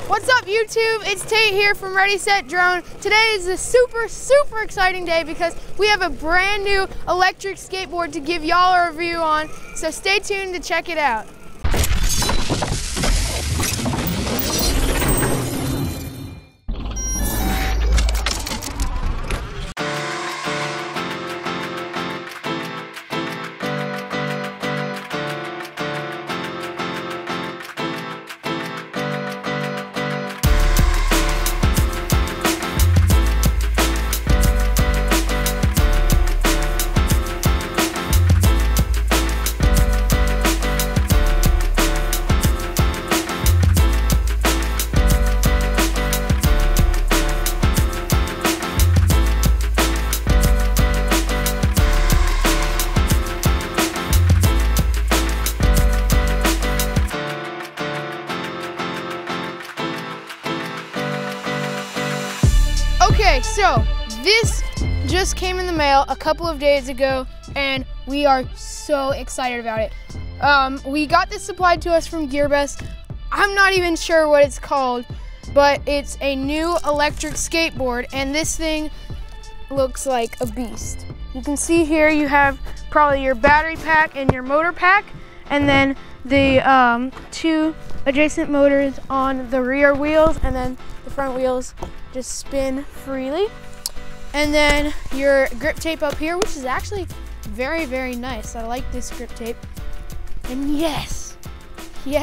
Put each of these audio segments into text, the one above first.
What's up, YouTube? It's Tate here from Ready, Set, Drone. Today is a super exciting day because we have a brand new electric skateboard to give y'all a review on, so stay tuned to check it out. Okay, so this just came in the mail a couple of days ago and we are so excited about it. We got this supplied to us from Gearbest. I'm not even sure what it's called, but it's a new electric skateboard and this thing looks like a beast. You can see here you have probably your battery pack and your motor pack, and then the two adjacent motors on the rear wheels, and then the front wheels just spin freely. And then your grip tape up here, which is actually very nice. I like this grip tape. And yes, they've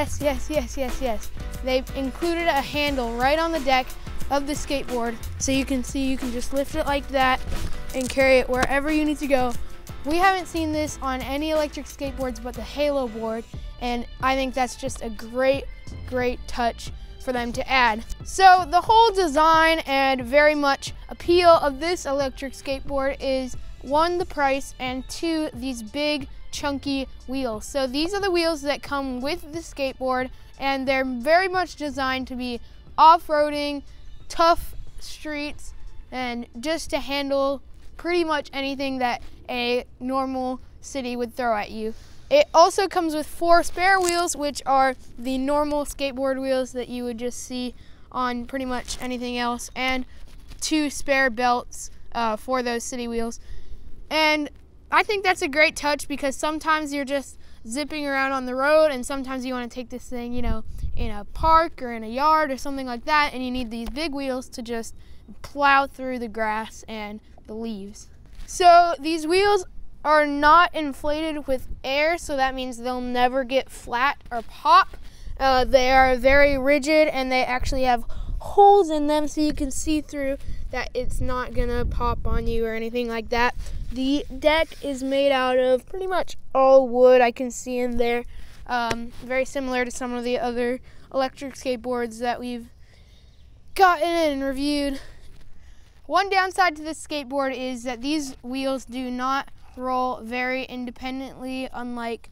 included a handle right on the deck of the skateboard, so you can see you can just lift it like that and carry it wherever you need to go. We haven't seen this on any electric skateboards but the Halo board, and I think that's just a great touch for them to add. So the whole design and very much appeal of this electric skateboard is, one, the price, and two, these big chunky wheels. So these are the wheels that come with the skateboard, and they're very much designed to be off-roading, tough streets, and just to handle pretty much anything that a normal city would throw at you. It also comes with 4 spare wheels, which are the normal skateboard wheels that you would just see on pretty much anything else, and 2 spare belts for those city wheels. And I think that's a great touch because sometimes you're just zipping around on the road and sometimes you want to take this thing, you know, in a park or in a yard or something like that, and you need these big wheels to just plow through the grass and the leaves. So these wheels are not inflated with air, so that means they'll never get flat or pop. They are very rigid and they actually have holes in them so you can see through, that it's not gonna pop on you or anything like that. The deck is made out of pretty much all wood I can see in there. Very similar to some of the other electric skateboards that we've gotten and reviewed. One downside to this skateboard is that these wheels do not roll very independently, unlike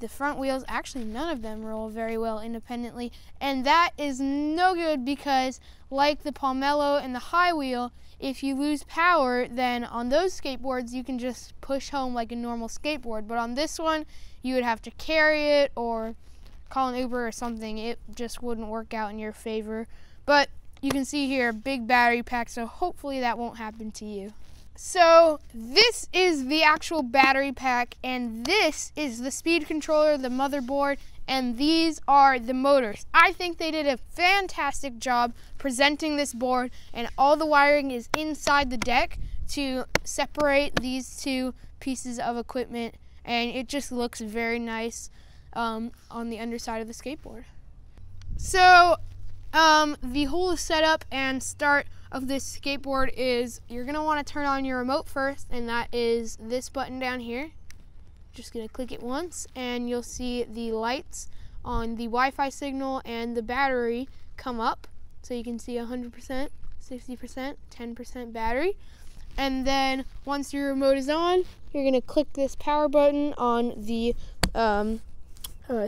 the front wheels. Actually, none of them roll very well independently, and that is no good because, like the Pomelo and the high wheel, if you lose power, then on those skateboards you can just push home like a normal skateboard, but on this one you would have to carry it or call an Uber or something. It just wouldn't work out in your favor. But you can see here, big battery pack, so hopefully that won't happen to you. So this is the actual battery pack, and this is the speed controller, the motherboard, and these are the motors. I think they did a fantastic job presenting this board, and all the wiring is inside the deck to separate these two pieces of equipment, and it just looks very nice on the underside of the skateboard. So the whole setup and start of this skateboard is, you're gonna want to turn on your remote first, and that is this button down here. Just gonna click it once and you'll see the lights on the Wi-Fi signal and the battery come up, so you can see 100%, 60%, 10% battery. And then once your remote is on, you're gonna click this power button on the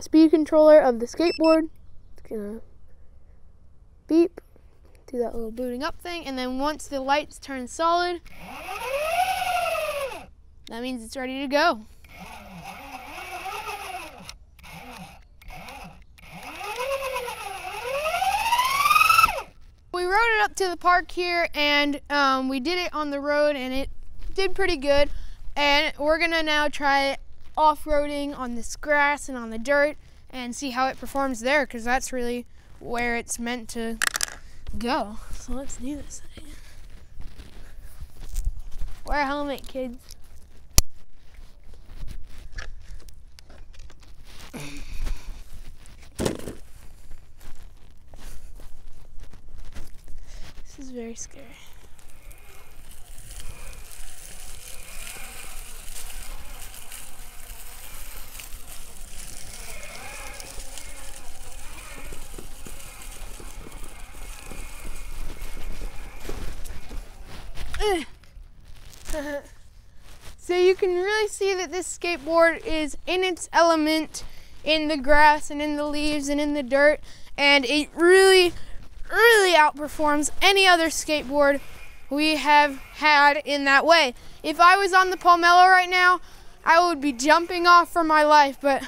speed controller of the skateboard. It's gonna beep, do that little booting up thing, and then once the lights turn solid, that means it's ready to go. up to the park here, and we did it on the road, and it did pretty good. And we're gonna now try off-roading on this grass and on the dirt and see how it performs there, because that's really where it's meant to go. So let's do this thing. Wear a helmet, kids. This is very scary. So you can really see that this skateboard is in its element in the grass and in the leaves and in the dirt, and it really outperforms any other skateboard we have had in that way. If I was on the Pomelo right now, I would be jumping off for my life, but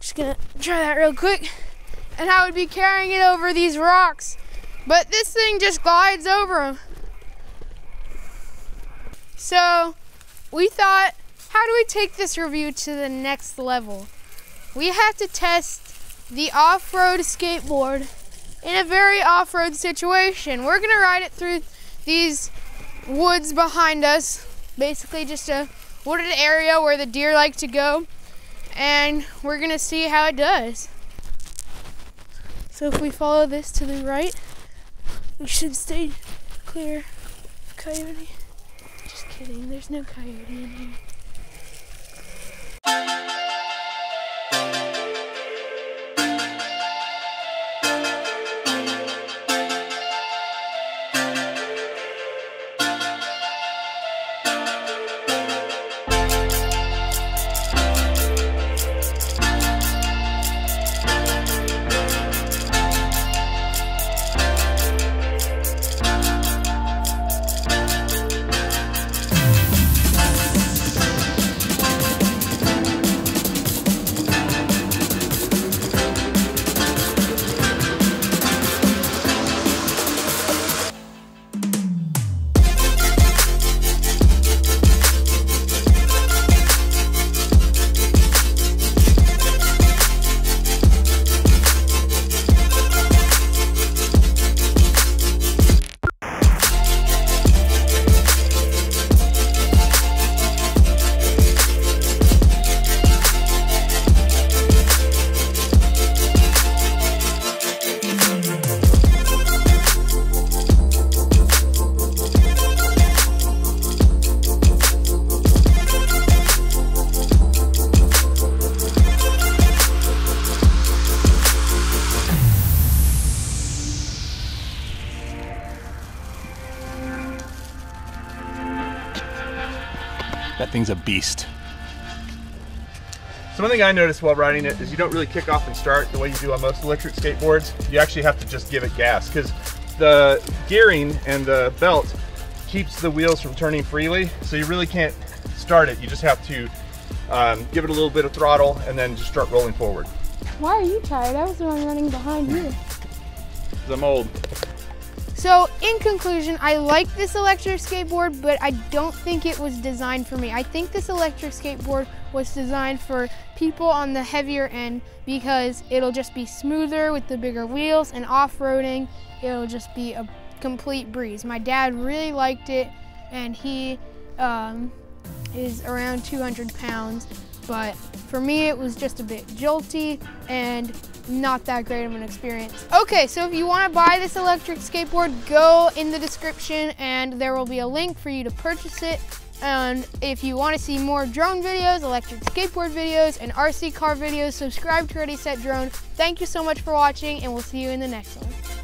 just gonna try that real quick, and I would be carrying it over these rocks, but this thing just glides over them. So we thought, how do we take this review to the next level? We have to test the off-road skateboard in a very off-road situation. We're gonna ride it through these woods behind us, basically just a wooded area where the deer like to go, and we're gonna see how it does. So if we follow this to the right, we should stay clear of coyote. Just kidding, there's no coyote in here. That thing's a beast. So one thing I noticed while riding it is you don't really kick off and start the way you do on most electric skateboards. You actually have to just give it gas, because the gearing and the belt keeps the wheels from turning freely, so you really can't start it. You just have to give it a little bit of throttle and then just start rolling forward. Why are you tired? I was the one running behind you. Because I'm old. So in conclusion, I like this electric skateboard, but I don't think it was designed for me. I think this electric skateboard was designed for people on the heavier end, because it'll just be smoother with the bigger wheels, and off-roading, it'll just be a complete breeze. My dad really liked it, and he is around 200 pounds, but for me it was just a bit jolty and not that great of an experience. Okay, so if you want to buy this electric skateboard, go in the description and there will be a link for you to purchase it. And if you want to see more drone videos, electric skateboard videos, and RC car videos, subscribe to Ready Set Drone. Thank you so much for watching, and we'll see you in the next one.